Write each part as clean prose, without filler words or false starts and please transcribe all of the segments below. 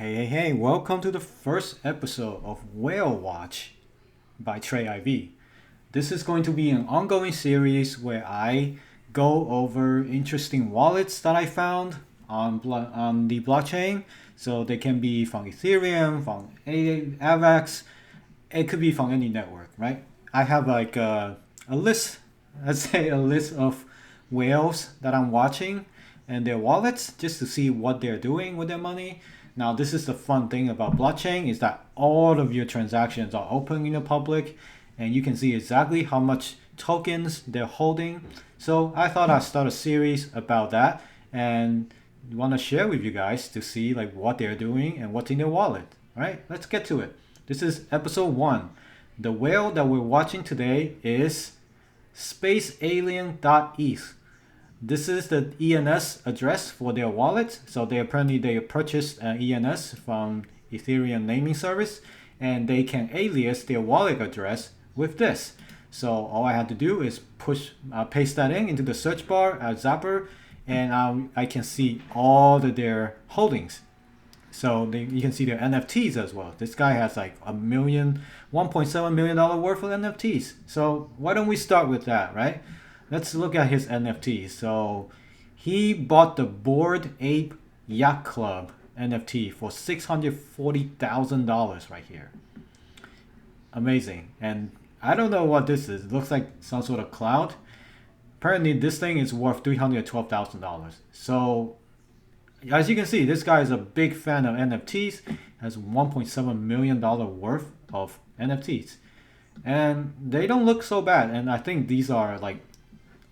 Hey, welcome to the first episode of Whale Watch by TradeIV. This is going to be an ongoing series where I go over interesting wallets that I found on the blockchain. So they can be from Ethereum, from AVAX, it could be from any network, right? I have like a list, let's say a list of whales that I'm watching and their wallets just to see what they're doing with their money. Now, this is the fun thing about blockchain is that all of your transactions are open in the public and you can see exactly how much tokens they're holding. So I thought I'd start a series about that and want to share with you guys to see like what they're doing and what's in their wallet. All right, let's get to it. This is episode 1. The whale that we're watching today is spacealien.eth. This is the ENS address for their wallet. So they purchased an ENS from Ethereum naming service and they can alias their wallet address with this. So all I had to do is paste that into the search bar at Zapper and I can see all of their holdings. So you can see their NFTs as well. This guy has like $1.7 million worth of NFTs. So why don't we start with that, right? Let's look at his NFTs. So he bought the Bored Ape Yacht Club NFT for $640,000 right here. Amazing. And I don't know what this is. It looks like some sort of cloud. Apparently this thing is worth $312,000. So as you can see, this guy is a big fan of NFTs, has $1.7 million worth of NFTs. And they don't look so bad. And I think these are like,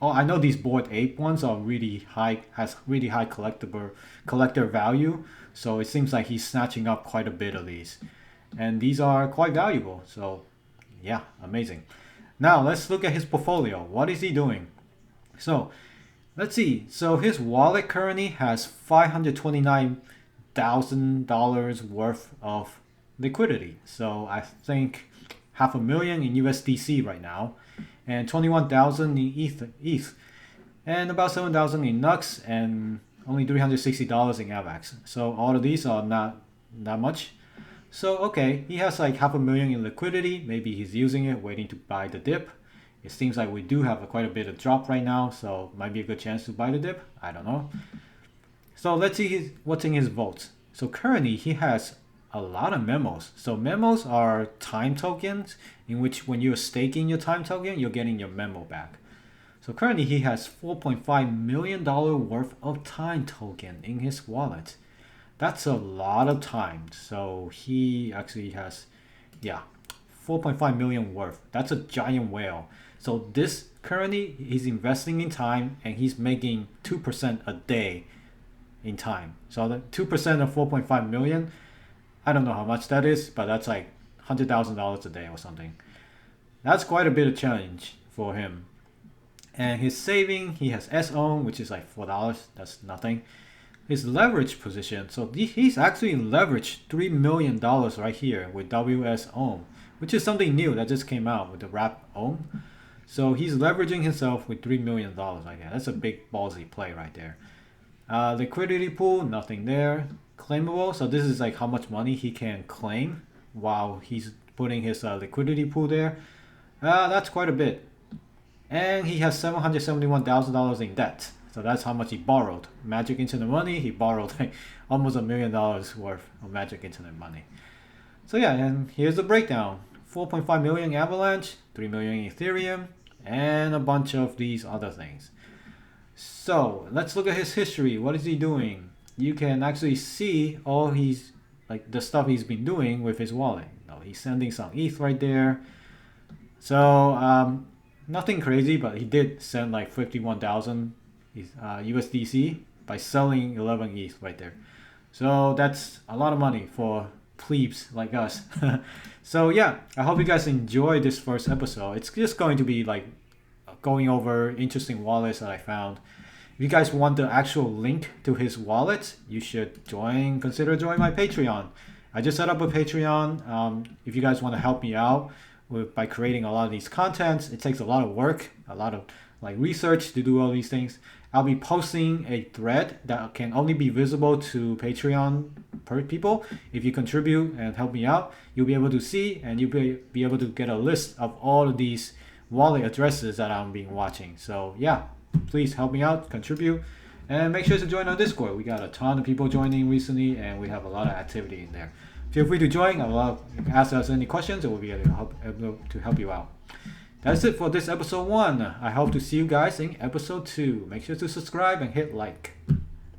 I know these Bored Ape ones are really high, has really high collector value. So it seems like he's snatching up quite a bit of these. And these are quite valuable. So yeah, amazing. Now let's look at his portfolio. What is he doing? So let's see. So his wallet currently has $529,000 worth of liquidity. So I think $500,000 in USDC right now, and 21,000 in ETH, and about 7,000 in NUX, and only $360 in AVAX. So all of these are not that much. So okay, he has like $500,000 in liquidity. Maybe he's using it, waiting to buy the dip. It seems like we do have quite a bit of drop right now, so might be a good chance to buy the dip. I don't know. So let's see what's in his vaults. So currently he has a lot of memos. So memos are time tokens in which when you're staking your time token, you're getting your memo back. So currently he has $4.5 million worth of time token in his wallet. That's a lot of time. So he actually has, 4.5 million worth. That's a giant whale. So this currently he's investing in time and he's making 2% a day in time. So the 2% of 4.5 million, I don't know how much that is, but that's like $100,000 a day or something. That's quite a bit of challenge for him. And his saving, he has S-own, which is like $4. That's nothing. His leverage position, so he's actually leveraged $3 million right here with WS-own, which is something new that just came out with the wrap-own. So he's leveraging himself with $3 million right there. That's a big ballsy play right there. Liquidity pool, nothing there. Claimable, so this is like how much money he can claim while he's putting his liquidity pool there. That's quite a bit. And he has $771,000 in debt. So that's how much he borrowed. Magic Internet Money, he borrowed like almost $1 million worth of Magic Internet Money. So yeah, and here's the breakdown. 4.5 million Avalanche, 3 million Ethereum, and a bunch of these other things. So let's look at his history. What is he doing? You can actually see all he's like the stuff he's been doing with his wallet. He's sending some ETH right there. So nothing crazy, but he did send like 51,000 USDC by selling 11 ETH right there. So that's a lot of money for plebes like us. So yeah, I hope you guys enjoy this first episode. It's just going to be like going over interesting wallets that I found. If you guys want the actual link to his wallet, you should consider joining my Patreon. I just set up a Patreon. If you guys want to help me out by creating a lot of these contents, it takes a lot of work, a lot of like research to do all these things. I'll be posting a thread that can only be visible to Patreon people. If you contribute and help me out, you'll be able to see, and you'll be able to get a list of all of these wallet addresses that I'm being watching. So yeah, please help me out, contribute, and make sure to join our Discord. We got a ton of people joining recently, and we have a lot of activity in there. Feel free to join. Ask us any questions, and we'll be able to help you out. That's it for this episode 1. I hope to see you guys in episode 2. Make sure to subscribe and hit like.